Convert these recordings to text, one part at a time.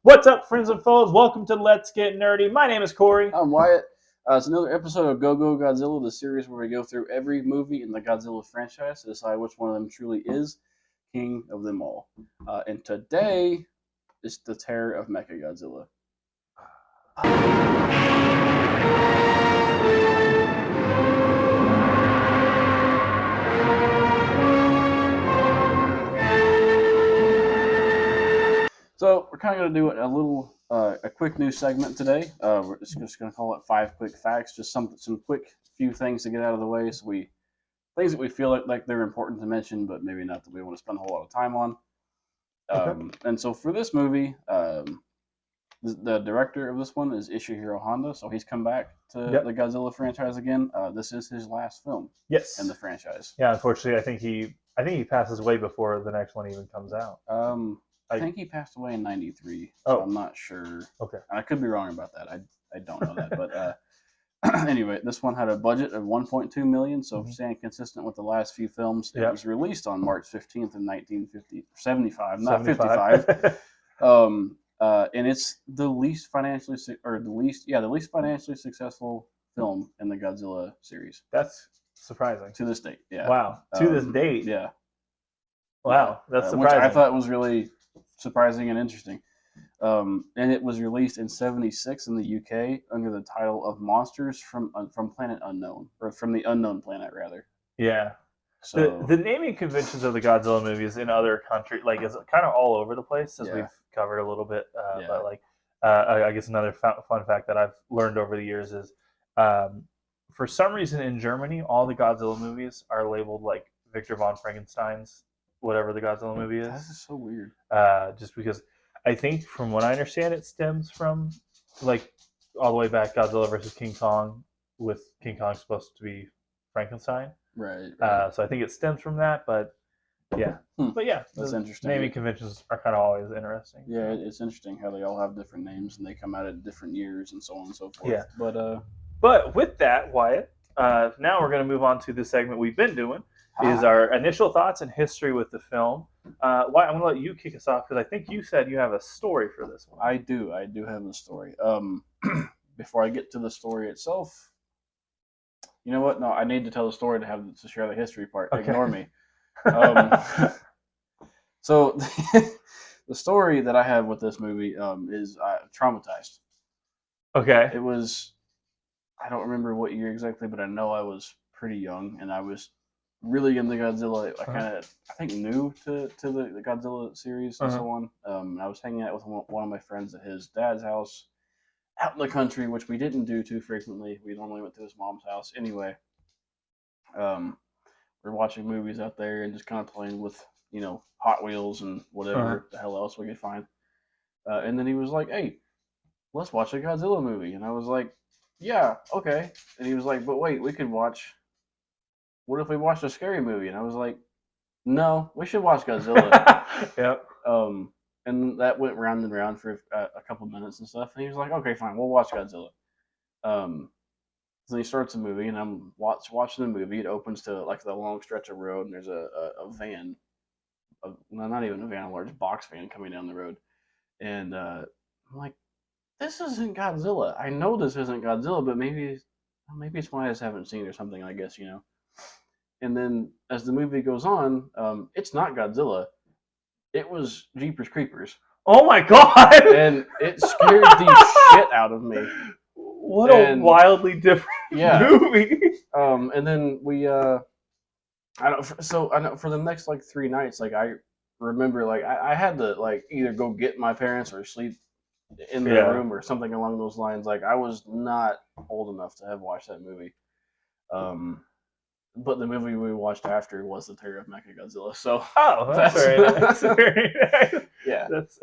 What's up, friends and foes? Welcome to Let's Get Nerdy. My name is Corey. I'm Wyatt. It's another episode of GO-GO-GODZILLA, the series where we go through every movie in the Godzilla franchise to decide which one of them truly is king of them all. And today is the terror of Mechagodzilla. So we're kind of going to do a quick news segment today. We're just going to call it 5 quick facts, just some quick few things to get out of the way. So things that we feel like they're important to mention, but maybe not that we want to spend a whole lot of time on. And so for this movie, the director of this one is Ishihiro Honda. So he's come back to the Godzilla franchise again. This is his last film. Yes. In the franchise. Yeah, unfortunately, I think he passes away before the next one even comes out. I think he passed away in '93. So I'm not sure. Okay. I could be wrong about that. I don't know that. But anyway, this one had a budget of $1.2 million, so staying consistent with the last few films. It was released on March 15th in 1975, not 55. And it's the least financially successful film in the Godzilla series. That's surprising. To this date, yeah. Wow. To this date. Yeah. Wow, that's surprising. Which I thought was really surprising and interesting. And it was released in '76 in the UK under the title of Monsters from Planet Unknown, or from the Unknown Planet, rather. Yeah. So the naming conventions of the Godzilla movies in other countries, like, is kind of all over the place, as we've covered a little bit. But like, I guess another fun fact that I've learned over the years is, for some reason in Germany, all the Godzilla movies are labeled like Victor von Frankenstein's whatever the Godzilla movie is. This is so weird. Just because I think, from what I understand, it stems from, like, all the way back Godzilla versus King Kong, with King Kong supposed to be Frankenstein. Right. So I think it stems from that, but yeah. But yeah, that's interesting. Naming conventions are kind of always interesting. Yeah, it's interesting how they all have different names and they come out at different years and so on and so forth. Yeah. But with that, Wyatt, now we're going to move on to the segment we've been doing. Is our initial thoughts and history with the film. Wyatt, I'm going to let you kick us off, because I think you said you have a story for this one. I do have a story. Before I get to the story itself, you know what? No, I need to tell the story to share the history part. Okay. Ignore me. So the story that I have with this movie is traumatized. Okay. It was, I don't remember what year exactly, but I know I was pretty young, and I was really into Godzilla. I think new to the Godzilla series and so on. I was hanging out with one of my friends at his dad's house out in the country, which we didn't do too frequently. We normally went to his mom's house anyway. We're watching movies out there and just kind of playing with, Hot Wheels and whatever the hell else we could find. And then he was like, "Hey, let's watch a Godzilla movie." And I was like, "Yeah, okay." And he was like, "But wait, what if we watched a scary movie?" And I was like, "No, we should watch Godzilla." Yep. And that went round and round for a couple minutes and stuff. And he was like, "Okay, fine, we'll watch Godzilla." So he starts the movie, and I'm watching the movie. It opens to like the long stretch of road, and there's a van, not even a van, a large box van coming down the road. And I'm like, "This isn't Godzilla. I know this isn't Godzilla, but maybe it's one I just haven't seen or something, I guess, And then as the movie goes on, it's not Godzilla. It was Jeepers Creepers. Oh my god! And it scared the shit out of me. What a wildly different movie. And then we I know for the next like 3 nights, like I remember like I had to like either go get my parents or sleep in their room or something along those lines. Like I was not old enough to have watched that movie. But the movie we watched after was The Terror of Mechagodzilla. So that's very nice. Very nice. Yeah. That's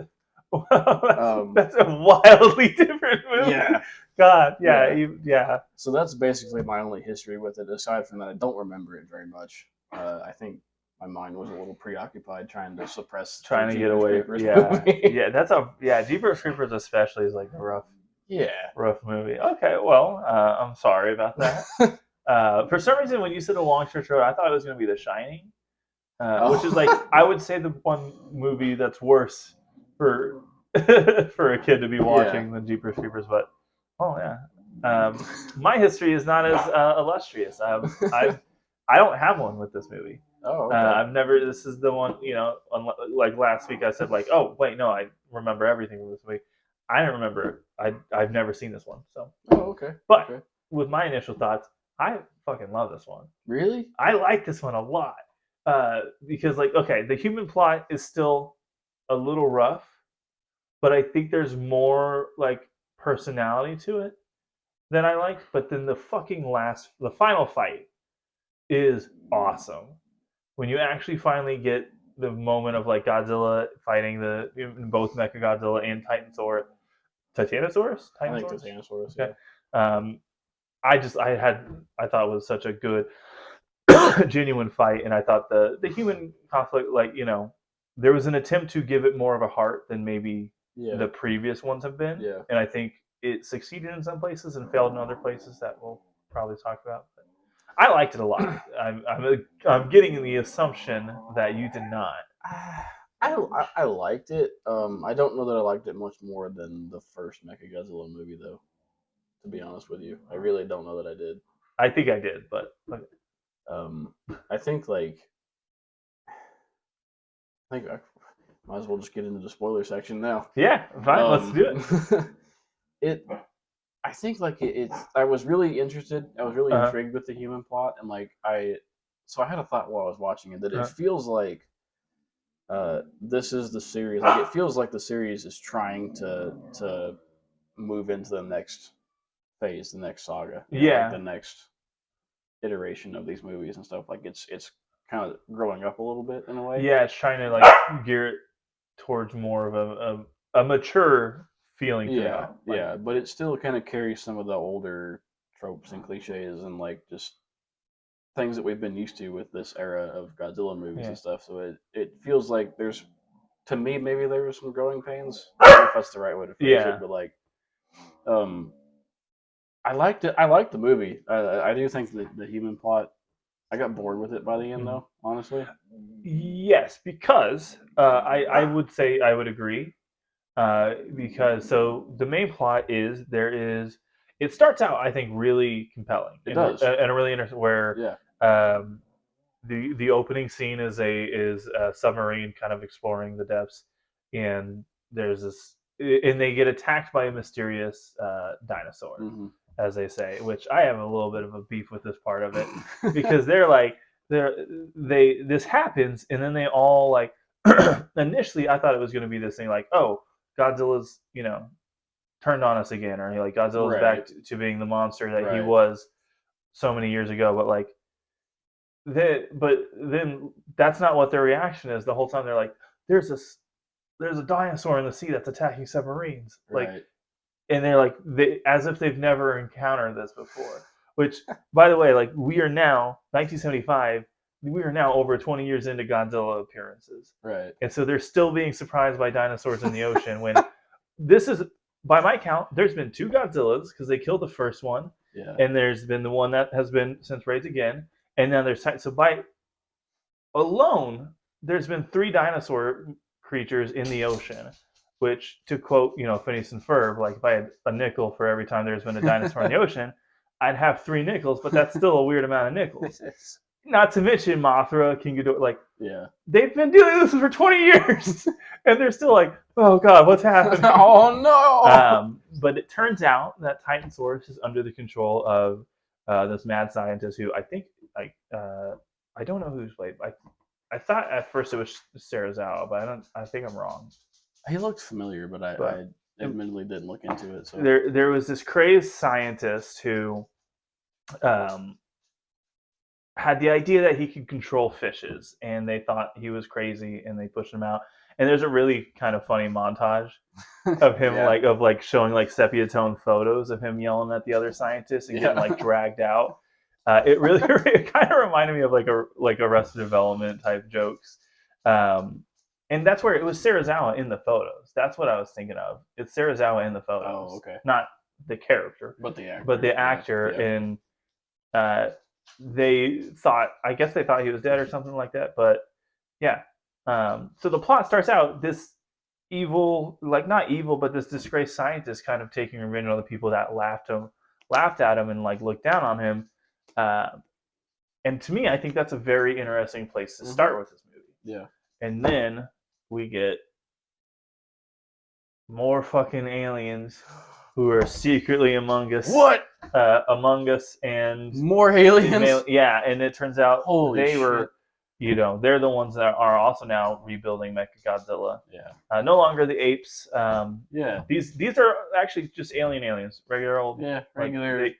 a wildly different movie. Yeah. God, yeah. So that's basically my only history with it. Aside from that, I don't remember it very much. I think my mind was a little preoccupied trying to get away. Yeah, Jeepers Creepers especially is like a rough movie. Okay, well, I'm sorry about that. For some reason, when you said A Long Stretch Road, I thought it was going to be The Shining, which is like, I would say the one movie that's worse for for a kid to be watching the Jeepers Creepers. But my history is not as illustrious. I don't have one with this movie. Oh, okay. I've never. This is the one. Like last week, I said like, oh wait, no, I remember everything from this movie. I don't remember. I've never seen this one. So. Oh, okay. But with my initial thoughts, I fucking love this one. Really? I like this one a lot because, like, okay, the human plot is still a little rough, but I think there's more like personality to it than I like. But then the final fight is awesome. When you actually finally get the moment of like Godzilla fighting both Mechagodzilla and Titanosaurus. I think Titanosaurus. Okay. Yeah. I thought it was such a good, genuine fight, and I thought the human conflict, like there was an attempt to give it more of a heart than maybe the previous ones have been. Yeah. And I think it succeeded in some places and failed in other places that we'll probably talk about. But I liked it a lot. I'm getting the assumption that you did not. I liked it. I don't know that I liked it much more than the first Mechagodzilla movie, though. To be honest with you, I really don't know that I did. I think I did, but okay. I think I might as well just get into the spoiler section now. Yeah, fine. Let's do it. I think I was really interested. I was really intrigued with the human plot, and so I had a thought while I was watching it that it feels like this is the series. Like, it feels like the series is trying to move into the next phase, the next saga. The next iteration of these movies and stuff. Like it's kind of growing up a little bit in a way. Yeah, it's trying to gear it towards more of a mature feeling. But it still kind of carries some of the older tropes and cliches and just things that we've been used to with this era of Godzilla movies and stuff. So it feels like to me, maybe there was some growing pains. I don't know if that's the right way to phrase it, but I liked it. I liked the movie. I do think that the human plot, I got bored with it by the end, though, honestly. Yes, because I would say I would agree. Because the main plot is it starts out, I think, really compelling. It does. And a really interesting where the opening scene is a submarine kind of exploring the depths, and there's this, and they get attacked by a mysterious dinosaur, as they say, which I have a little bit of a beef with this part of it because this happens, and then they all initially I thought it was going to be this thing like, oh, Godzilla's turned on us again, or Godzilla's back to being the monster that he was so many years ago, but then that's not what their reaction is the whole time. They're like, there's a dinosaur in the sea that's attacking submarines, and they're like, as if they've never encountered this before. Which, by the way, we are now 1975. We are now over 20 years into Godzilla appearances, and so they're still being surprised by dinosaurs in the ocean. When this is, by my count, there's been 2 Godzillas because they killed the first one, and there's been the one that has been since raised again, and now there's by alone there's been 3 dinosaur creatures in the ocean. Which, to quote, Phineas and Ferb, if I had a nickel for every time there's been a dinosaur in the ocean, I'd have 3 nickels, but that's still a weird amount of nickels. Not to mention Mothra, King Ghidorah, they've been doing this for 20 years, and they're still like, oh god, what's happening? Oh no! But it turns out that Titanosaurus is under the control of this mad scientist who I think, I don't know who's played. I thought at first it was Serizawa, but I think I'm wrong. He looked familiar, but I admittedly didn't look into it. So there was this crazed scientist who had the idea that he could control fishes, and they thought he was crazy, and they pushed him out. And there's a really kind of funny montage of him showing sepia tone photos of him yelling at the other scientists and getting dragged out. It really it kind of reminded me of Arrested Development type jokes. And that's where it was Serizawa in the photos. That's what I was thinking of. It's Serizawa in the photos. Oh, okay. Not the character, but the actor. But the actor, and I guess they thought he was dead or something like that. But yeah. So the plot starts out, this evil, like not evil, but this disgraced scientist kind of taking revenge on the people that laughed at him, and like looked down on him. And to me, I think that's a very interesting place to start with this movie. Yeah. And then we get more fucking aliens who are secretly among us. What? Among us, and more aliens. Yeah, and it turns out Holy shit. were, they're the ones that are also now rebuilding Mechagodzilla. Yeah. No longer the apes. Yeah. These are actually just aliens, regular old. Yeah, regular.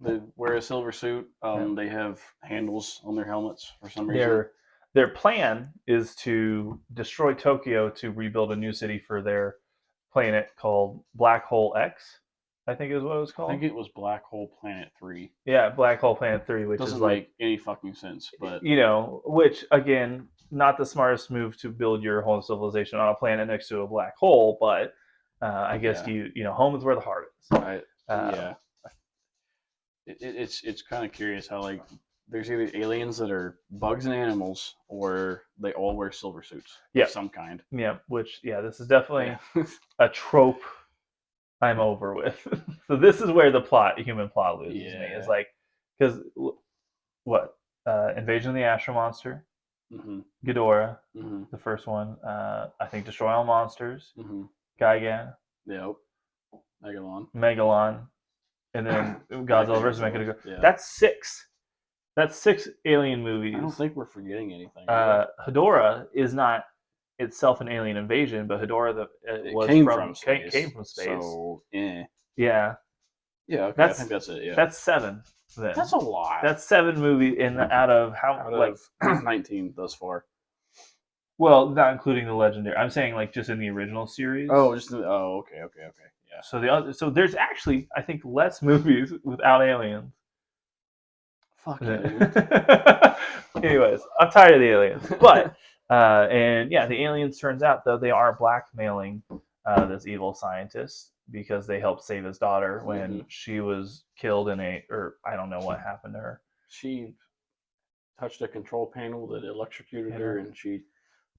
They wear a silver suit. They have handles on their helmets for some reason. Their plan is to destroy Tokyo to rebuild a new city for their planet called Black Hole X, I think is what it was called. I think it was Black Hole Planet 3. Yeah, Black Hole Planet 3, which doesn't is like make any fucking sense, but which again, not the smartest move to build your whole civilization on a planet next to a black hole, but I guess home is where the heart is. Right. Yeah. It's kind of curious how like there's either aliens that are bugs and animals, or they all wear silver suits of some kind. Yeah, which this is definitely a trope I'm over with. So this is where the human plot loses me. Is like, because what Invasion of the Astro Monster, Ghidorah, the first one. I think Destroy All Monsters, Gigan, Megalon, and then Godzilla vs. Mechagodzilla. Yeah. That's 6. That's 6 alien movies. I don't think we're forgetting anything. Hedorah is not itself an alien invasion, but Hedorah came from space. So, yeah. Yeah, okay, I think that's it. Yeah, that's 7. Then. That's a lot. That's 7 movies out of 19 thus far. Well, not including the legendary. I'm saying like just in the original series. Oh, okay. Yeah. So there's actually, I think, less movies without aliens. Fuck aliens. Anyways, I'm tired of the aliens, but the aliens, turns out though, they are blackmailing this evil scientist because they helped save his daughter when she was killed or I don't know what happened to her. She touched a control panel that electrocuted her, and she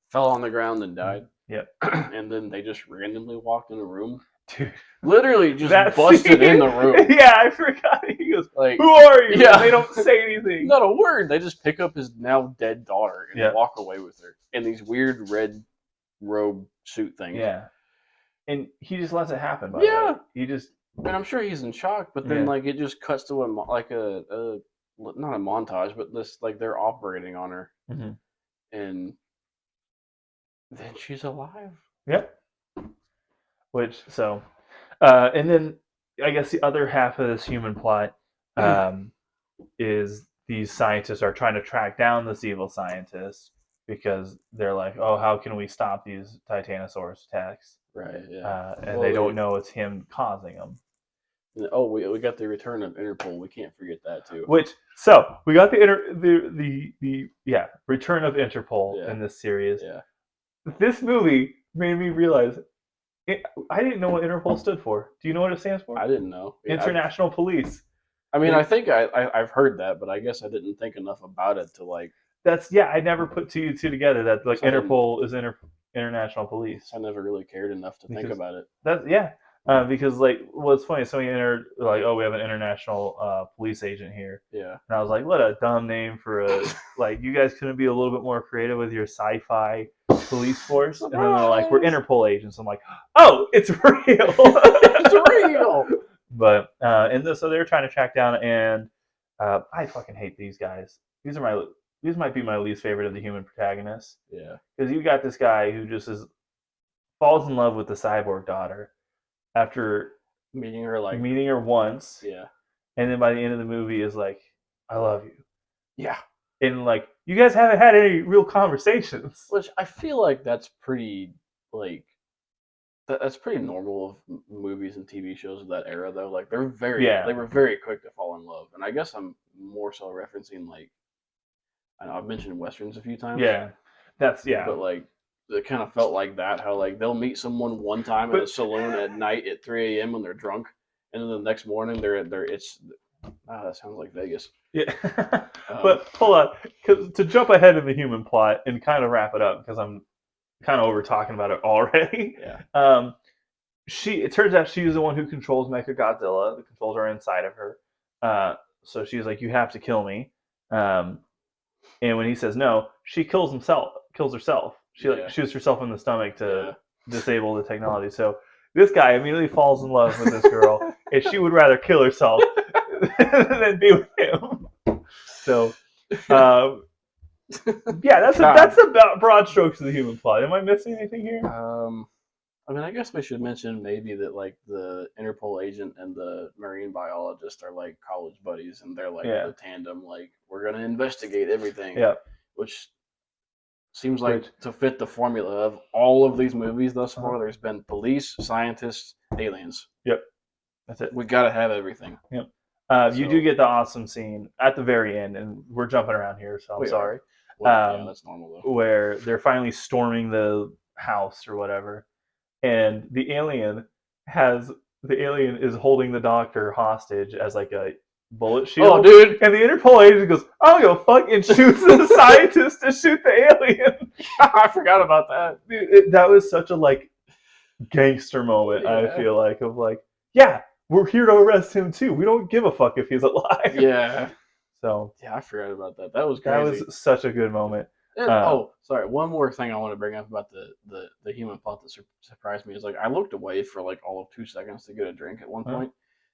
fell on the ground and died. Yep. And then they just randomly walked in a room. Dude, literally just busted in the room. Yeah, I forgot. He goes, like, "Who are you?" Yeah, and they don't say anything. Not a word. They just pick up his now dead daughter and walk away with her in these weird red robe suit things. Yeah, and he just lets it happen. By the way. He just, and I'm sure he's in shock. But then, like, it just cuts to not a montage, but this like they're operating on her, and then she's alive. Yep. And then I guess the other half of this human plot is these scientists are trying to track down this evil scientist because they're like, oh, how can we stop these Titanosaurus attacks? Right. Yeah. And they don't know it's him causing them. Oh, we got the return of Interpol. We can't forget that too. So we got the return of Interpol in this series. Yeah. This movie made me realize I didn't know what Interpol stood for. Do you know what it stands for? I didn't know. International Police. I mean, I think I've heard that, but I guess I didn't think enough about it to like. I never put 2 and 2 together. That like Interpol is international police. I never really cared enough to think about it. Because like what's funny, somebody like, oh, we have an international police agent here. Yeah. And I was like, what a dumb name for a like. You guys couldn't be a little bit more creative with your sci-fi police force. And then they're like, we're Interpol agents. I'm like, oh, it's real. It's real. But so they're trying to track down, and I fucking hate these guys. These might be my least favorite of the human protagonists. Yeah. Because you got this guy who just falls in love with the cyborg daughter after meeting her once. Yeah. And then by the end of the movie is like, I love you. Yeah. And like, you guys haven't had any real conversations. Which I feel like that's pretty normal of movies and TV shows of that era, though. Like they were very quick to fall in love, and I guess I'm more so referencing like, I know I've mentioned westerns a few times. Yeah, but like it kind of felt like that. How like they'll meet someone one time in a saloon at night at 3 a.m. when they're drunk, and then the next morning that sounds like Vegas. Yeah, but hold on, because to jump ahead of the human plot and kind of wrap it up, because I'm kind of over talking about it already. Yeah. It turns out she is the one who controls Mechagodzilla. The controls are inside of her. So she's like, "You have to kill me." Um, and when he says no, she kills herself. She like shoots herself in the stomach to disable the technology. So this guy immediately falls in love with this girl, and she would rather kill herself than be with him. So, yeah, that's about broad strokes of the human plot. Am I missing anything here? I mean, I guess we should mention maybe that like the Interpol agent and the marine biologist are like college buddies, and they're like the tandem. Like, we're gonna investigate everything. Yeah. Which seems like to fit the formula of all of these movies thus far. There's been police, scientists, aliens. Yep. That's it. We gotta have everything. Yep. You do get the awesome scene at the very end, and we're jumping around here, so I'm sorry. Well, yeah, that's normal though. Where they're finally storming the house or whatever, and the alien is holding the doctor hostage as like a bullet shield. Oh, dude! And the Interpol agent goes, "I don't give a fuck," and shoots the scientist to shoot the alien. I forgot about that. Dude, that was such a like gangster moment. I feel like of like, yeah, we're here to arrest him too. We don't give a fuck if he's alive. Yeah. So yeah, I forgot about that. That was crazy. That was such a good moment. Sorry. One more thing I want to bring up about the human plot that surprised me is like I looked away for like all of 2 seconds to get a drink at one point,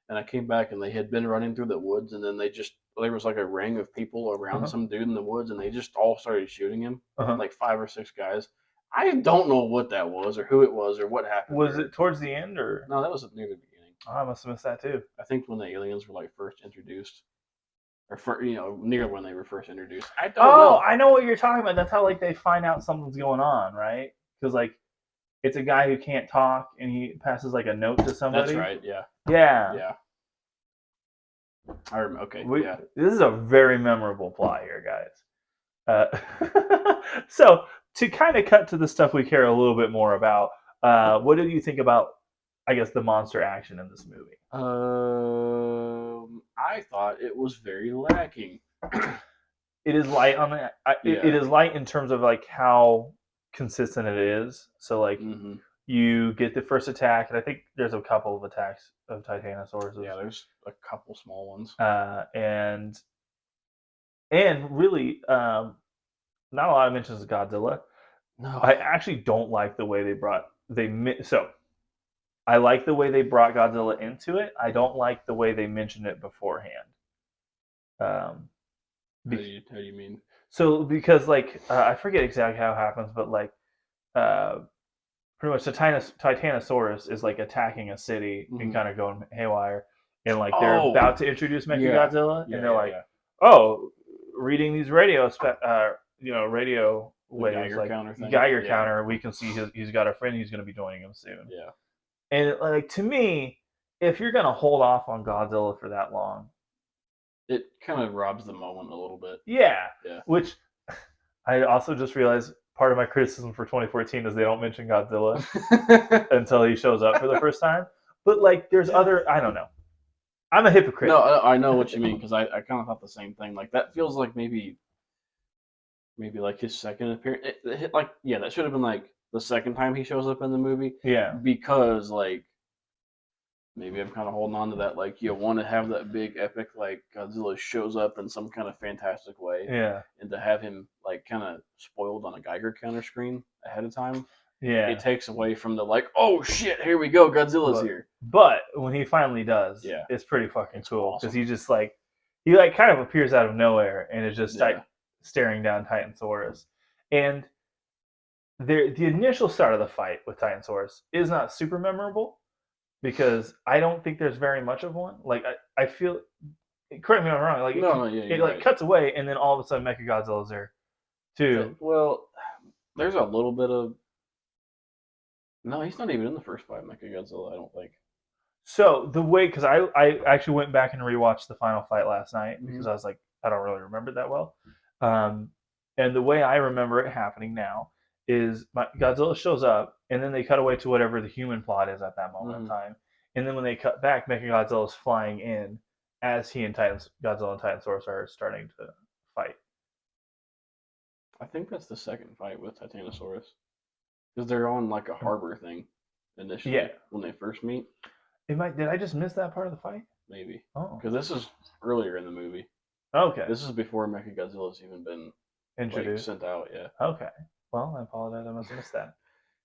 and I came back and they had been running through the woods, and then there was like a ring of people around some dude in the woods, and they just all started shooting him, like 5 or 6 guys. I don't know what that was or who it was or what happened. Was it towards the end or no? That was near the beginning. Oh, I must have missed that too. I think when the aliens were like first introduced. Or near when they were first introduced. I don't know. I know what you're talking about. That's how like they find out something's going on, right? Because like it's a guy who can't talk and he passes like a note to somebody. That's right. Yeah. Yeah. I remember. Okay. This is a very memorable plot here, guys. So to kind of cut to the stuff we care a little bit more about, what did you think about, I guess, the monster action in this movie? I thought it was very lacking. It is light on the. It is light in terms of like how consistent it is. So like you get the first attack, and I think there's a couple of attacks of Titanosaurus. Yeah, there's a couple small ones. And really, not a lot of mentions of Godzilla. No, I actually don't like the way I like the way they brought Godzilla into it. I don't like the way they mentioned it beforehand. How do you mean? So because like I forget exactly how it happens, but like pretty much the Titanosaurus is like attacking a city and kind of going haywire, and like they're about to introduce Mechagodzilla, and they're like, "Oh, reading these radio waves, Geiger like counter thing. Geiger counter. We can see he's got a friend. He's going to be joining him soon." Yeah. And like to me, if you're gonna hold off on Godzilla for that long, it kind of robs the moment a little bit. Yeah. Which I also just realized part of my criticism for 2014 is they don't mention Godzilla until he shows up for the first time. But like, there's other. I don't know. I'm a hypocrite. No, I know what you mean because I kind of thought the same thing. Like that feels like maybe like his second appearance. That should have been like the second time he shows up in the movie. Yeah. Because like maybe I'm kind of holding on to that. Like you want to have that big epic like Godzilla shows up in some kind of fantastic way. Yeah. And to have him like kind of spoiled on a Geiger counter screen ahead of time. Yeah. It takes away from the like, oh shit, here we go, Godzilla's here. But when he finally does, it's pretty fucking cool because he just like he like kind of appears out of nowhere and is just like staring down Titanosaurus. And the initial start of the fight with Titanosaurus is not super memorable because I don't think there's very much of one. Like I feel, correct me if I'm wrong. Like it like cuts away and then all of a sudden Mechagodzilla's there too. Well, there's a little bit of. No, he's not even in the first fight, Mechagodzilla, I don't think. So the way, because I actually went back and rewatched the final fight last night because I was like, I don't really remember that well. And the way I remember it happening now is Godzilla shows up and then they cut away to whatever the human plot is at that moment in time. And then when they cut back, Mechagodzilla's flying in as he and Godzilla and Titanosaurus are starting to fight. I think that's the second fight with Titanosaurus. Because they're on like a harbor thing initially when they first meet. Did I just miss that part of the fight? Maybe. Oh, because this is earlier in the movie. Okay. This is before Mechagodzilla's even been Introduced. sent out. Yeah. Okay. Well, I apologize. I must have missed that.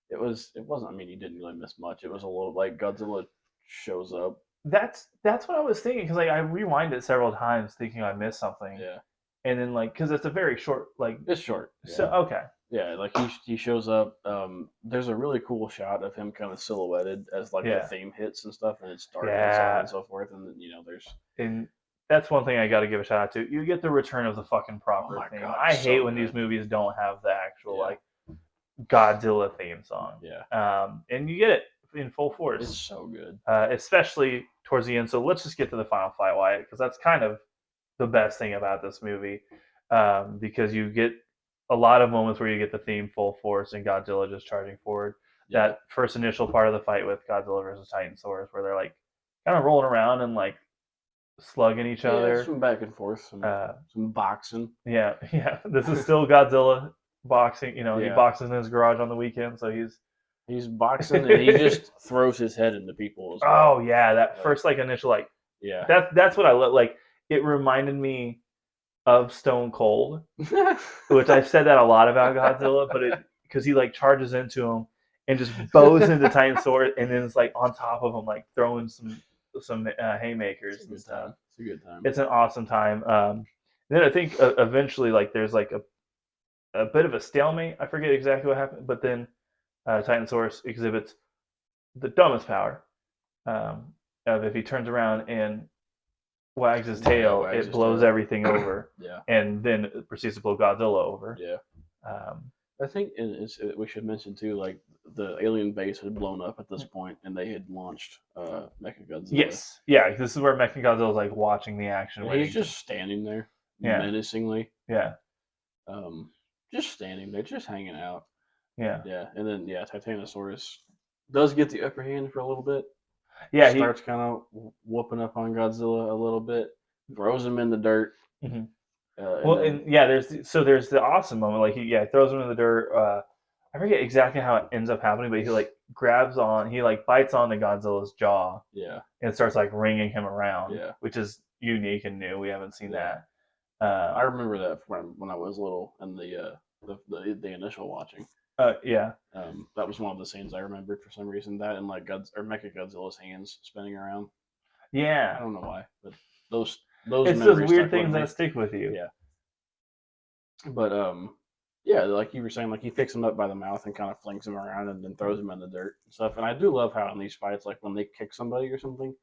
It wasn't. I mean, you didn't really miss much. It was a little like Godzilla shows up. That's what I was thinking because like I rewind it several times thinking I missed something. Yeah. And then like because it's a very short like. It's short. Yeah. So okay. Yeah, like he shows up. There's a really cool shot of him kind of silhouetted as like the theme hits and stuff, and it's dark and so on and so forth. And then there's and that's one thing I got to give a shout out to. You get the return of the fucking proper theme. God, I hate when these movies don't have the actual like Godzilla theme song. Yeah. And you get it in full force. It's so good, especially towards the end. So let's just get to the final fight, Wyatt, because that's kind of the best thing about this movie, because you get a lot of moments where you get the theme full force and Godzilla just charging forward. Yeah. That first initial part of the fight with Godzilla versus Titanosaurus, where they're like kind of rolling around and like slugging each other, some back and forth, some boxing. Yeah. This is still Godzilla boxing. He boxes in his garage on the weekend, so he's boxing and he just throws his head into people. As well. Oh yeah, that first like initial like that's what I look like. It reminded me of Stone Cold, which I've said that a lot about Godzilla, but because he like charges into him and just bows into Titanosaurus and then it's like on top of him like throwing some haymakers and stuff. It's a good time. It's an awesome time. Then I think eventually like there's like a bit of a stalemate. I forget exactly what happened, but then Titanosaurus exhibits the dumbest power of if he turns around and wags his tail, it blows everything over. Yeah. And then it proceeds to blow Godzilla over. Yeah. I think we should mention too, like the alien base had blown up at this point, and they had launched Mechagodzilla. Yes. Yeah. This is where Mechagodzilla is like watching the action. He's just standing there, menacingly. Yeah. Just standing there, just hanging out. Yeah. Yeah. And then Titanosaurus does get the upper hand for a little bit. Yeah, starts kind of whooping up on Godzilla a little bit, throws him in the dirt. Mm-hmm. There's the awesome moment. Like he throws him in the dirt. I forget exactly how it ends up happening, but he like bites onto Godzilla's jaw. Yeah, and starts like ringing him around. Yeah, which is unique and new. We haven't seen that. I remember that from when I was little and the initial watching. That was one of the scenes I remembered for some reason. That and like Mechagodzilla's hands spinning around. Yeah, I don't know why, but those it's those weird things that stick with you. Yeah, but like you were saying, like he picks him up by the mouth and kind of flings him around and then throws him in the dirt and stuff. And I do love how in these fights, like when they kick somebody or something,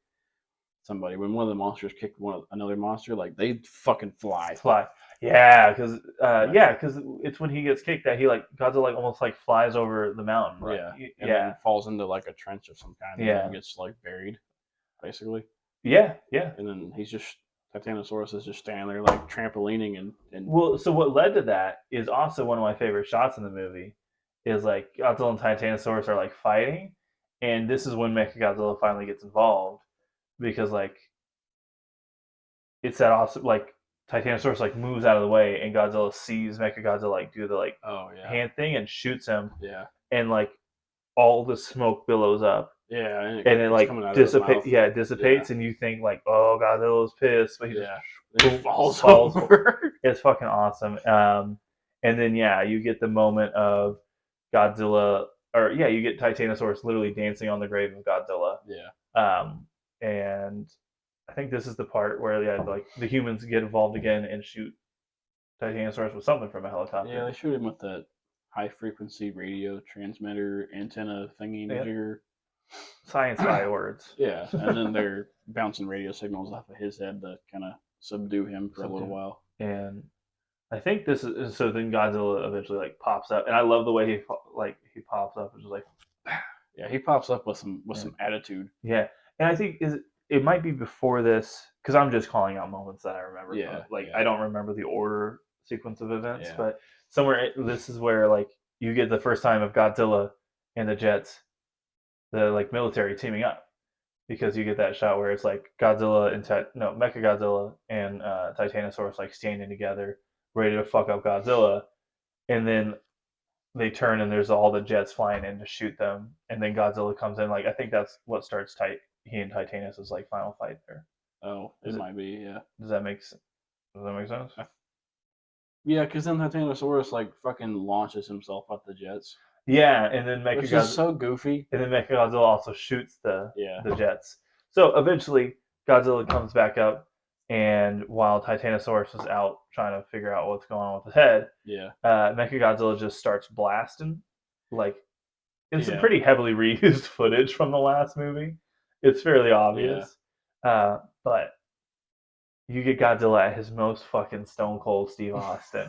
when one of the monsters kicked another monster, like they fucking fly. Yeah, because it's when he gets kicked that he like Godzilla like almost like flies over the mountain. Right? Yeah, and then falls into like a trench of some kind. Yeah, and gets like buried, basically. Yeah. And then Titanosaurus is just standing there like trampolining and. Well, so what led to that is also one of my favorite shots in the movie, is like Godzilla and Titanosaurus are like fighting, and this is when Mechagodzilla finally gets involved, because like it's that awesome like. Titanosaurus like moves out of the way, and Godzilla sees Mechagodzilla like do the like hand thing and shoots him. Yeah, and like all the smoke billows up. Yeah, and it like dissipates. Yeah, it dissipates, and you think like, oh, Godzilla's pissed, but he just falls over. It's fucking awesome. And then you get the moment of Godzilla, or you get Titanosaurus literally dancing on the grave of Godzilla. Yeah. And I think this is the part where like the humans get involved again and shoot Titanosaurus with something from a helicopter. Yeah, they shoot him with that high frequency radio transmitter antenna thingy majigger. Science by words. Yeah, and then they're bouncing radio signals off of his head to kind of subdue him for a little while. And I think this is so. Then Godzilla eventually like pops up, and I love the way he pops up. It's just like, he pops up with some attitude. Yeah, and I think it might be before this, because I'm just calling out moments that I remember. I don't remember the order sequence of events, but somewhere this is where like you get the first time of Godzilla and the Jets, the like military teaming up, because you get that shot where it's like Godzilla and Mechagodzilla and Titanosaurus like standing together, ready to fuck up Godzilla, and then they turn and there's all the jets flying in to shoot them, and then Godzilla comes in. Like I think that's what starts he and Titanus' like final fight there. Oh, it might be, yeah. Does that make sense? Yeah, because then Titanosaurus like fucking launches himself up the jets. Yeah, and then which is so goofy. And then Mechagodzilla also shoots the jets. So eventually, Godzilla comes back up, and while Titanosaurus is out trying to figure out what's going on with his head, Mechagodzilla just starts blasting, like in some pretty heavily reused footage from the last movie. It's fairly obvious, but you get Godzilla at his most fucking stone cold Steve Austin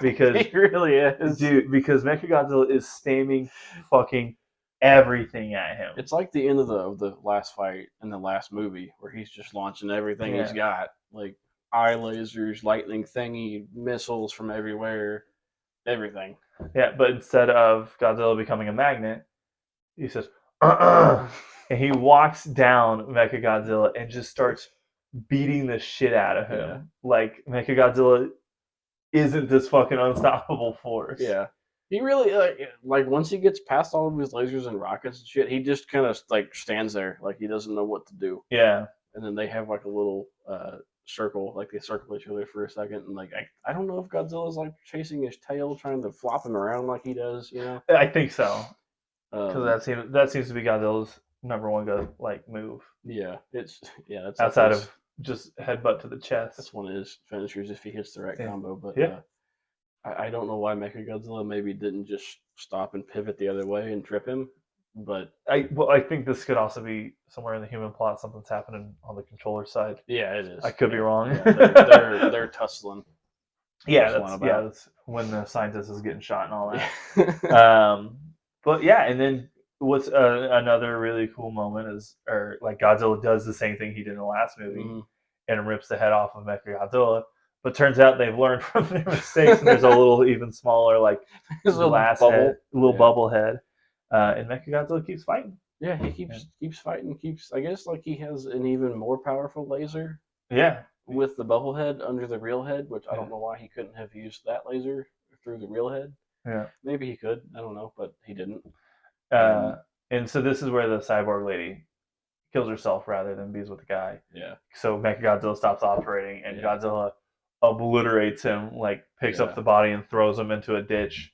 because he really is, dude. Because Mechagodzilla is spamming fucking everything at him. It's like the end of the last fight in the last movie where he's just launching everything he's got, like eye lasers, lightning thingy, missiles from everywhere, everything. Yeah, but instead of Godzilla becoming a magnet, he says, and he walks down Mechagodzilla and just starts beating the shit out of him. Yeah. Like Mechagodzilla isn't this fucking unstoppable force. Yeah. He really like once he gets past all of his lasers and rockets and shit, he just kind of like stands there like he doesn't know what to do. Yeah. And then they have like a little circle, like they circle each other for a second, and like I don't know if Godzilla's like chasing his tail, trying to flop him around like he does, you know? I think so. Because that seems to be Godzilla's number one move. Yeah, that's outside of just headbutt to the chest. That's one of his finishers if he hits the right combo. But I don't know why Mechagodzilla maybe didn't just stop and pivot the other way and trip him. But I think this could also be somewhere in the human plot. Something's happening on the controller side. Yeah, it is. I could be wrong. Yeah, they're tussling. Yeah, that's when the scientist is getting shot and all that. But yeah, and then what's another really cool moment is, Godzilla does the same thing he did in the last movie, and rips the head off of Mechagodzilla. But turns out they've learned from their mistakes, and there's a little even smaller glass head, bubble head, and Mechagodzilla keeps fighting. Yeah, he keeps fighting. I guess he has an even more powerful laser. Yeah, with the bubble head under the real head, which I don't know why he couldn't have used that laser through the real head. Yeah, maybe he could. I don't know, but he didn't. And so this is where the cyborg lady kills herself rather than bees with the guy. Yeah. So Mechagodzilla stops operating, and Godzilla obliterates him, picks up the body and throws him into a ditch,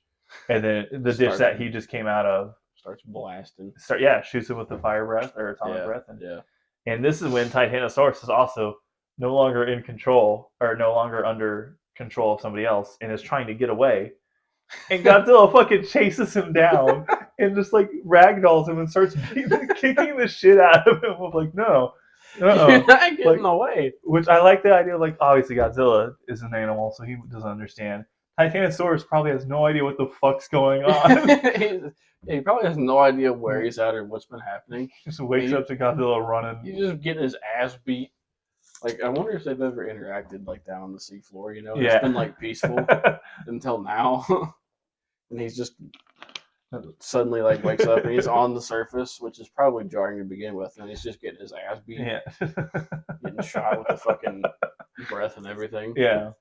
and then the ditch that he just came out of starts blasting. Shoots him with the fire breath or atomic breath. And this is when Titanosaurus is also no longer in control, or no longer under control of somebody else, and is trying to get away. And Godzilla fucking chases him down and just ragdolls him and starts kicking the shit out of him. I'm no. You're not getting away. Which I like the idea of obviously Godzilla is an animal, so he doesn't understand. Titanosaurus probably has no idea what the fuck's going on. He probably has no idea where he's at or what's been happening. He just wakes up to Godzilla running. He's just getting his ass beat. I wonder if they've ever interacted down on the seafloor, you know? It's been peaceful until now. And he's just suddenly wakes up and he's on the surface, which is probably jarring to begin with, and he's just getting his ass beat. Yeah. Getting shot with the fucking breath and everything. Yeah.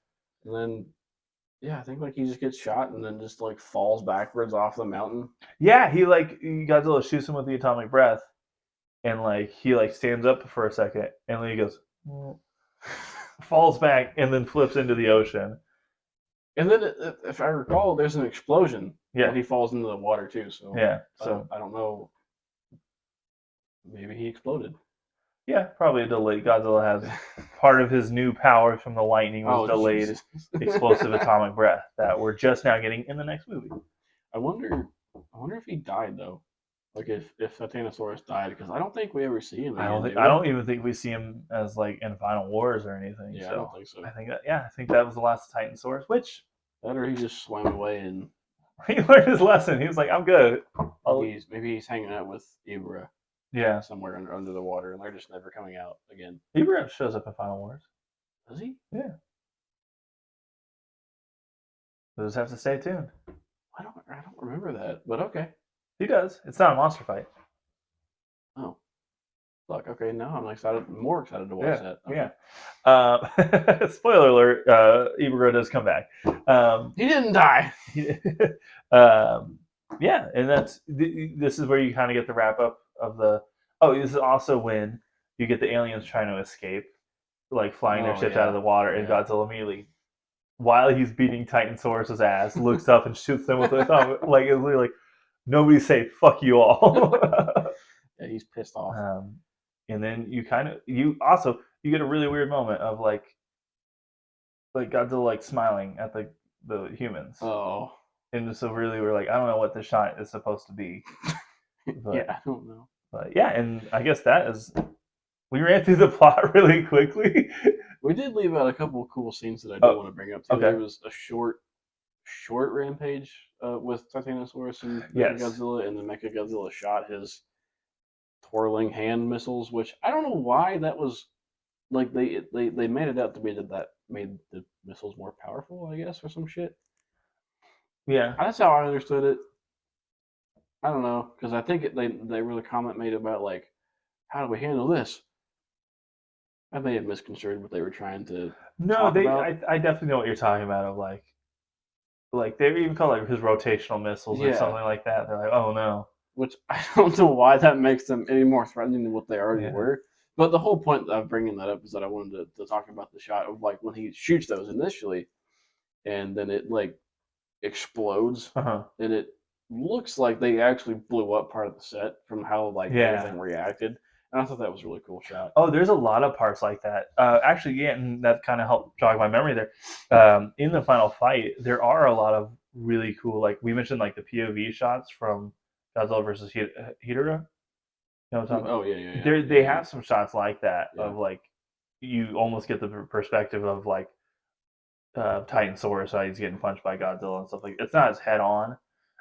And then I think he just gets shot and then just falls backwards off the mountain. Yeah, Godzilla shoots him with the atomic breath, and he stands up for a second, and then he goes falls back and then flips into the ocean. And then, if I recall, there's an explosion. Yeah, and he falls into the water too. So I don't know. Maybe he exploded. Yeah, probably a delay. Godzilla has part of his new powers from the lightning was delayed explosive atomic breath that we're just now getting in the next movie. I wonder if he died though. If Titanosaurus died, because I don't think we ever see him. I don't even think we see him as in Final Wars or anything. Yeah, I don't think so. I think that was the last Titanosaurus. Which that, or he just swam away and he learned his lesson. He was I'm good. Maybe he's hanging out with Ibra. Yeah, somewhere under the water, and they're just never coming out again. Ibra shows up in Final Wars. Does he? Yeah. We'll just have to stay tuned. I don't remember that, but okay. He does. It's not a monster fight. Oh. fuck. Okay, now I'm excited, more excited to watch that. Okay. Yeah. Spoiler alert: Ibra does come back. He didn't die. Yeah, and this is where you kind of get the wrap up of the. Oh, this is also when you get the aliens trying to escape, like flying their ships out of the water, and Godzilla immediately, while he's beating Titansaurus's ass, looks up and shoots them with a thumb. Like it's literally like, nobody's safe. Fuck you all. Yeah, he's pissed off. And then you get a really weird moment of like Godzilla like smiling at the humans. Oh. And so really we're like, I don't know what this shot is supposed to be. But, yeah, I don't know. But yeah, and I guess we ran through the plot really quickly. We did leave out a couple of cool scenes that I do want to bring up too. Okay. There was a short rampage with Titanosaurus and Mechagodzilla, and the Mechagodzilla shot his twirling hand missiles, which I don't know why that was like they made it out to be that made the missiles more powerful, I guess, or some shit. Yeah, that's how I understood it. I don't know, because I think they were the comment made about like, how do we handle this? I may have misconstrued what they were trying to. No, I definitely know what you're talking about. Of like they even call like his rotational missiles or something like that. They're like, oh no. Which I don't know why that makes them any more threatening than what they already were. But the whole point of bringing that up is that I wanted to talk about the shot of like when he shoots those initially, and then it like explodes, and it looks like they actually blew up part of the set from how like everything reacted. And I thought that was a really cool shot. Oh, there's a lot of parts like that. Actually, yeah, and that kind of helped jog my memory there. In the final fight, there are a lot of really cool, like we mentioned, like the POV shots from Godzilla versus Hedorah. You know what I'm talking about? Oh yeah. They have some shots like that of like you almost get the perspective of like Titansaurus, how he's getting punched by Godzilla and stuff like. It's not as head on,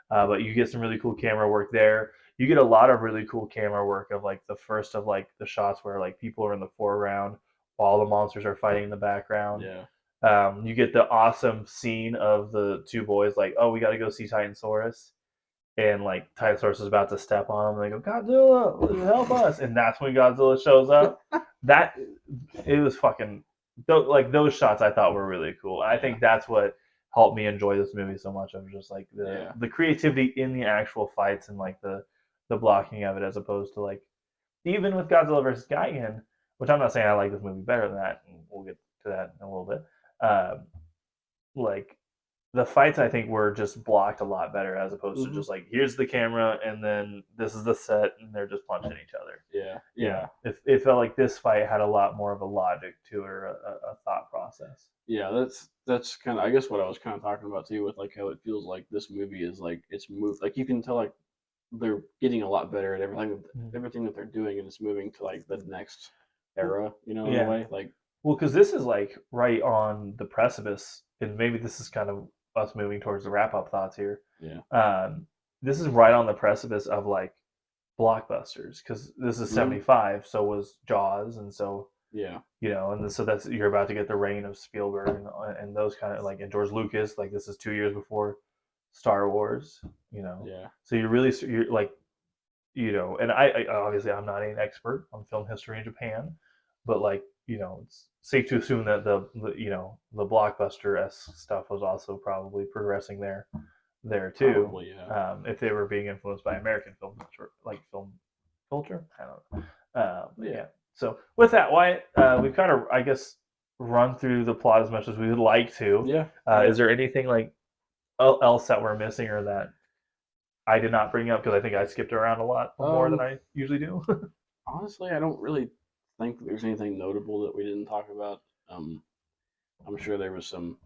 but you get some really cool camera work there. You get a lot of really cool camera work of like the first of like the shots where like people are in the foreground while the monsters are fighting in the background. Yeah. You get the awesome scene of the two boys like, oh, we got to go see Titansaurus, and like Titansaurus is about to step on him. And they go, Godzilla, help us! And that's when Godzilla shows up. It was fucking like those shots. I thought were really cool. I think that's what helped me enjoy this movie so much. Of just like the creativity in the actual fights and like the blocking of it, as opposed to like even with Godzilla versus Gigan, which I'm not saying I like this movie better than that, and we'll get to that in a little bit. Like the fights, I think were just blocked a lot better, as opposed to just like here's the camera and then this is the set and they're just punching each other. Yeah. It felt like this fight had a lot more of a logic to it, or a thought process. Yeah, that's kind of I guess what I was kind of talking about too, with like how it feels like this movie is like it's moved, like you can tell like they're getting a lot better at everything that they're doing, and it's moving to like the next era, in a way. Like, well, because this is like right on the precipice, and maybe this is kind of us moving towards the wrap up thoughts here. This is right on the precipice of like blockbusters, because this is 75, so was Jaws, and so and so that's you're about to get the reign of Spielberg and those kind of like, and George Lucas, like this is 2 years before Star Wars, so you're like, and I obviously I'm not an expert on film history in Japan, but like it's safe to assume that the blockbuster-esque stuff was also probably progressing there too. Probably, if they were being influenced by American film culture, I don't know. Yeah. So with that, Wyatt, we've kind of, I guess, run through the plot as much as we would like to. Is there anything like else that we're missing, or that I did not bring up, because I think I skipped around a lot more than I usually do? Honestly, I don't really think there's anything notable that we didn't talk about. I'm sure there was some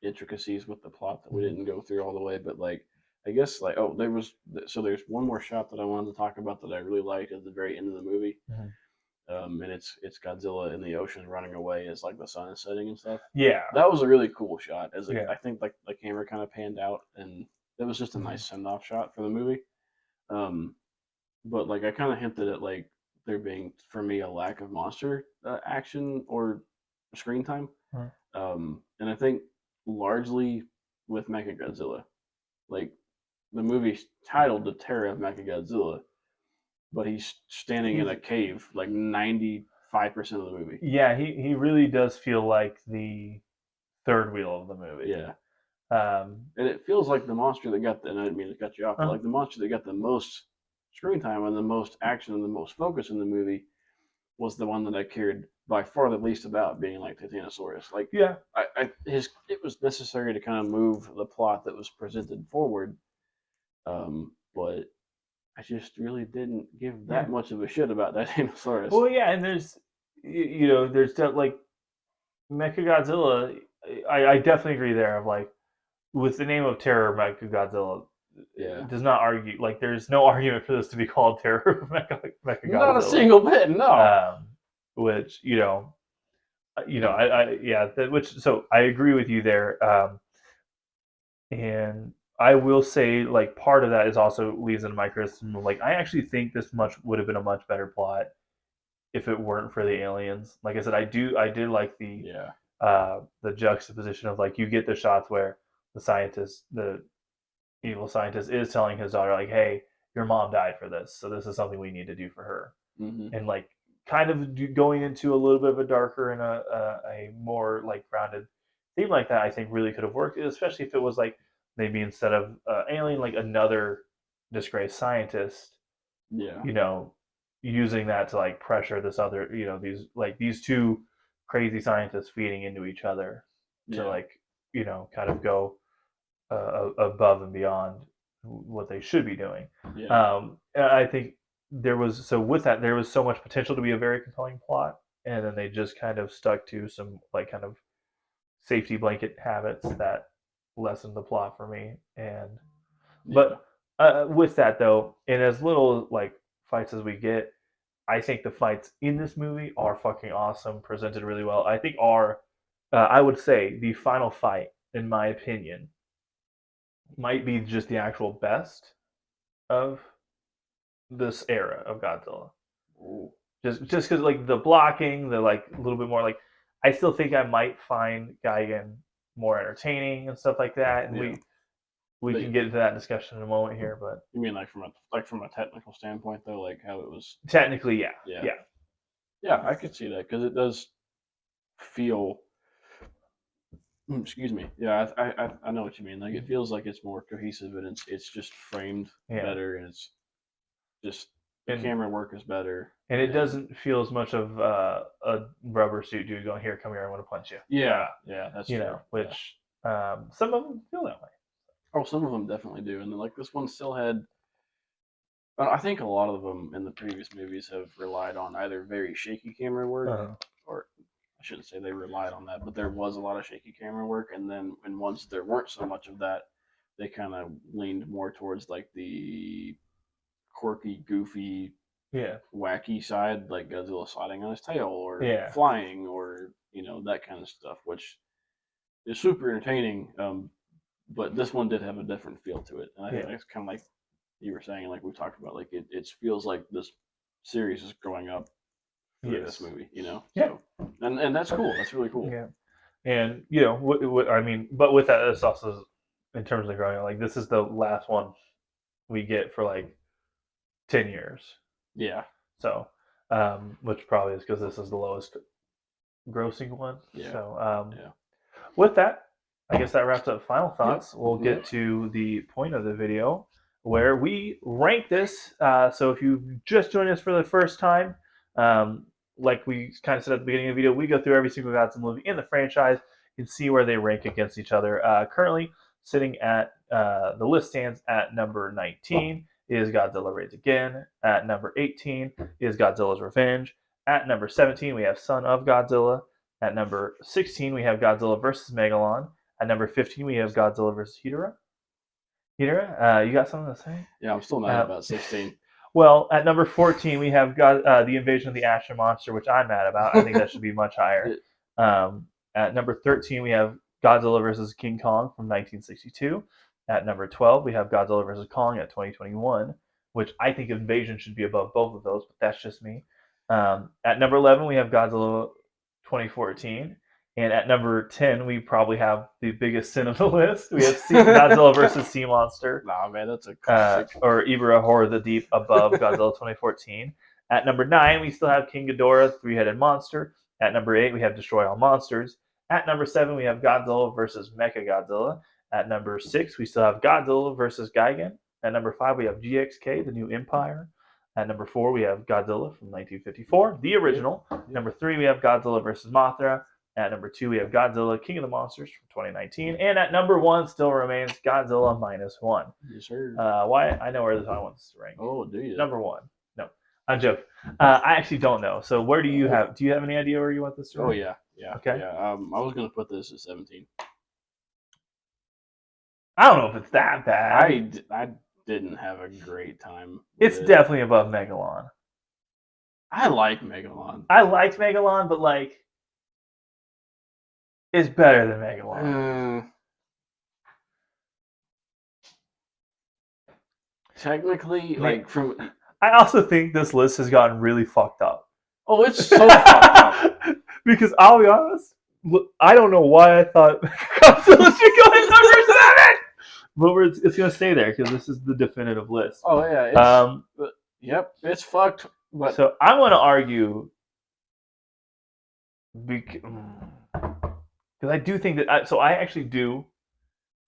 intricacies with the plot that we didn't go through all the way, but like I guess like there's one more shot that I wanted to talk about that I really liked at the very end of the movie. And it's Godzilla in the ocean running away as like the sun is setting and stuff. Yeah, that was a really cool shot. I think like the camera kind of panned out, and it was just a nice send off shot for the movie. But like I kind of hinted at like there being, for me, a lack of monster action or screen time. And I think largely with Mechagodzilla, like the movie's titled "The Terror of Mechagodzilla," but he's standing in a cave like 95% of the movie. Yeah, he really does feel like the third wheel of the movie. Yeah. And it feels like the monster that got and I didn't mean to cut you off, but like the monster that got the most screen time and the most action and the most focus in the movie was the one that I cared by far the least about, being like Titanosaurus. Like, yeah, it was necessary to kind of move the plot that was presented forward, but I just really didn't give that much of a shit about Titanosaurus. Well, yeah, and there's there's like Mechagodzilla. I definitely agree there. Of like with the name of Terror Mechagodzilla, does not argue. Like, there's no argument for this to be called Terror Mechagodzilla. Not a single bit, no. Which so I agree with you there. And I will say, like, part of that is also leads into my criticism of, like, I actually think this would have been a much better plot if it weren't for the aliens. Like I said, I did like the juxtaposition of, like, you get the shots where the evil scientist is telling his daughter, like, hey, your mom died for this, so this is something we need to do for her. And like kind of going into a little bit of a darker and a more like grounded theme like that, I think really could have worked, especially if it was like maybe instead of alien, like another disgraced scientist, Yeah. Using that to like pressure this other, these two crazy scientists feeding into each other to like, kind of go above and beyond what they should be doing. I think there was so much potential to be a very compelling plot, and then they just kind of stuck to some like kind of safety blanket habits that lessened the plot for me. And but with that though, in as little like fights as we get, I think the fights in this movie are fucking awesome, presented really well. I think I would say the final fight, in my opinion, might be just the actual best of this era of Godzilla. Ooh. Just because like the blocking, the like a little bit more like, I still think I might find Gigan more entertaining and stuff like that, and we can get into that discussion in a moment here. But you mean like from a technical standpoint though, like how it was technically, yeah, I could see that because it does feel. Excuse me. Yeah, I know what you mean. Like it feels like it's more cohesive and it's just framed better and it's just the camera work is better. And it doesn't feel as much of a rubber suit dude going, here, come here, I want to punch you. Yeah, that's true. Which some of them feel that way. Oh, some of them definitely do. And then like this one still had. I think a lot of them in the previous movies have relied on either very shaky camera work, or I shouldn't say they relied on that, but there was a lot of shaky camera work. And then, and once there weren't so much of that, they kind of leaned more towards like the quirky, goofy, wacky side, like Godzilla sliding on his tail or flying or that kind of stuff, which is super entertaining. But this one did have a different feel to it, and I think it's kind of like you were saying, like we talked about, like it feels like this series is growing up through this movie, So, and that's cool. That's really cool. Yeah, and what I mean, but with that, it's also in terms of growing up. Like this is the last one we get for like 10 years. Yeah. So, which probably is because this is the lowest grossing one. Yeah. So, with that, I guess that wraps up final thoughts. Yep. We'll get to the point of the video where we rank this. So if you just joined us for the first time, like we kind of said at the beginning of the video, we go through every single Godzilla movie in the franchise and see where they rank against each other. Currently sitting at the list stands at number 19 is Godzilla Raids Again. At number 18 is Godzilla's Revenge. At number 17, we have Son of Godzilla. At number 16, we have Godzilla vs. Megalon. At number 15, we have Godzilla vs. Ghidorah. Ghidorah, you got something to say? Yeah, I'm still mad about 16. Well, at number 14, we have the Invasion of the Ashen Monster, which I'm mad about. I think that should be much higher. At number 13, we have Godzilla vs. King Kong from 1962. At number 12, we have Godzilla vs. Kong at 2021, which I think Invasion should be above both of those, but that's just me. At number 11, we have Godzilla 2014. And at number 10, we probably have the biggest sin of the list. We have Godzilla versus Sea Monster. Nah, man, that's a classic. Or Ibra Horror of the Deep above Godzilla 2014. At number 9, we still have King Ghidorah, Three-Headed Monster. At number 8, we have Destroy All Monsters. At number 7, we have Godzilla versus Mechagodzilla. At number 6, we still have Godzilla versus Gigan. At number 5, we have GXK, The New Empire. At number 4, we have Godzilla from 1954, the original. Number 3, we have Godzilla versus Mothra. At number 2, we have Godzilla, King of the Monsters from 2019. And at number 1 still remains Godzilla -1. Yes, sir. Why? I know where this one wants to rank. Oh, do you? Number 1. No, I'm joking. I actually don't know. So where do you have? Do you have any idea where you want this to rank? Oh, yeah. Okay. Yeah. I was going to put this at 17. I don't know if it's that bad. I didn't have a great time. It's definitely above Megalon. I like Megalon. I liked Megalon, but like, it's better than Megalon. Technically, like from. I also think this list has gotten really fucked up. Oh, it's so fucked up. Because I'll be honest, I don't know why I thought Godzilla should go at number 7. But it's going to stay there because this is the definitive list. Oh, yeah. Yep, it's fucked. But so I want to argue because I do think that. So I actually do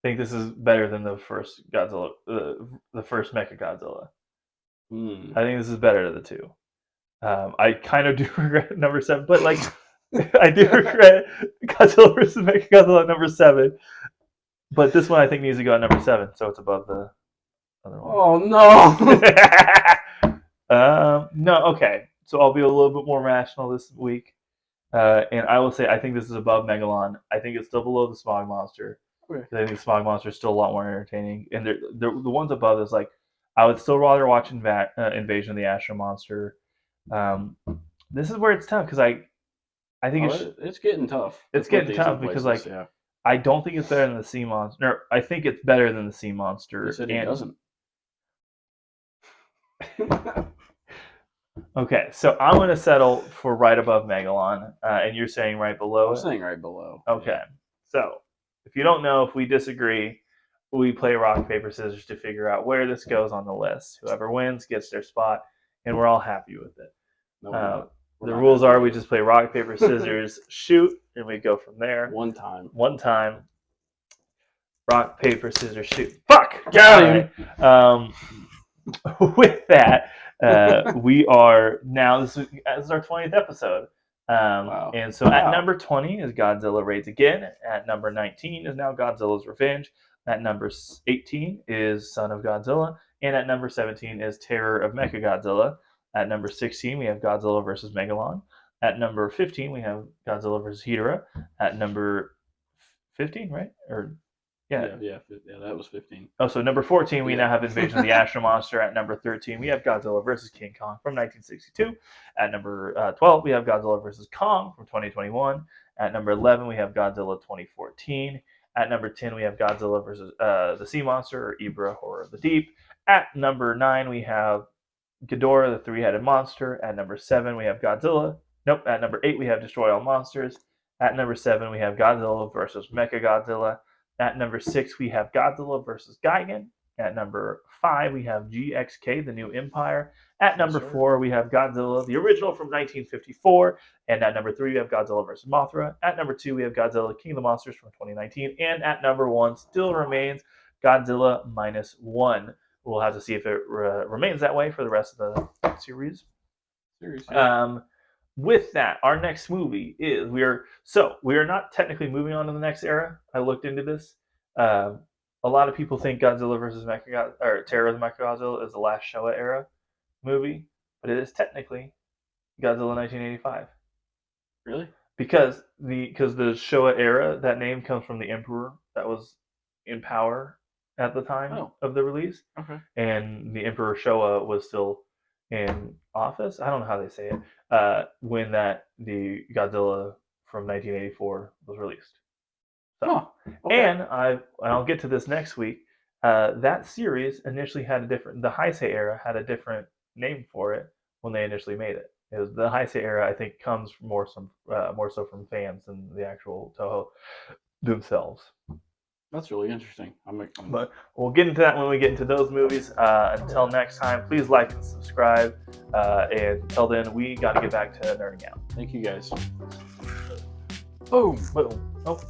think this is better than the first Godzilla, the first Mechagodzilla. I think this is better than the two. I kind of do regret number 7, but like I do regret Godzilla versus Mechagodzilla at number 7. But this one I think needs to go at number 7, so it's above the other one. Oh no! No, okay. So I'll be a little bit more rational this week, and I will say I think this is above Megalon. I think it's still below the Smog Monster. Okay. I think Smog Monster is still a lot more entertaining, and the ones above is like I would still rather watch Invasion of the Astro Monster. This is where it's tough because I think it's getting tough. It's getting tough because I don't think it's better than the Sea Monster. No, I think it's better than the Sea Monster. He said he doesn't. Okay, so I'm going to settle for right above Megalon, and you're saying right below. I'm saying right below. Okay, so if you don't know, if we disagree, we play rock paper scissors to figure out where this goes on the list. Whoever wins gets their spot, and we're all happy with it. No, the rules are we just play rock paper scissors, shoot, and we go from there. One time. Rock paper scissors shoot. Fuck. Got him. With that, we are now. This is our 20th episode. Wow. And so at number 20 is Godzilla Raids Again. At number 19 is now Godzilla's Revenge. At number 18 is Son of Godzilla. And at number 17 is Terror of Mechagodzilla. At number 16, we have Godzilla versus Megalon. At number 15, we have Godzilla versus Hedorah. At number 15, right? Yeah, that was 15. Oh, so number 14, we now have Invasion of the Astro Monster. At number 13, we have Godzilla versus King Kong from 1962. At number 12, we have Godzilla versus Kong from 2021. At number 11, we have Godzilla 2014. At number 10, we have Godzilla versus the Sea Monster, or Ibra Horror of the Deep. At number 9, we have Ghidorah, the Three-Headed Monster. At number 7, we have Godzilla. Nope. At number 8, we have Destroy All Monsters. At number 7, we have Godzilla versus Mechagodzilla. At number 6, we have Godzilla versus Gigan. At number 5, we have GXK, The New Empire. At number 4, we have Godzilla, the original from 1954. And at number 3, we have Godzilla versus Mothra. At number 2, we have Godzilla, King of the Monsters from 2019. And at number 1 still remains Godzilla -1. We'll have to see if it remains that way for the rest of the series. With that, our next movie is we are not technically moving on to the next era. I looked into this. A lot of people think Godzilla versus Mechagodzilla or Terror of the Mechagodzilla is the last Showa Era movie, but it is technically Godzilla 1985. Really? Because the Showa Era, that name comes from the emperor that was in power at the time of the release. Okay. And the Emperor Showa was still in office. I don't know how they say it. When the Godzilla from 1984 was released. So, and I'll get to this next week. That series initially had the Heisei Era had a different name for it when they initially made it. Is the Heisei era, I think, comes more so from fans than the actual Toho themselves. That's really interesting. But we'll get into that when we get into those movies. Until next time, please like and subscribe. And until then, we got to get back to nerding out. Thank you guys. Boom. Boom. Oh.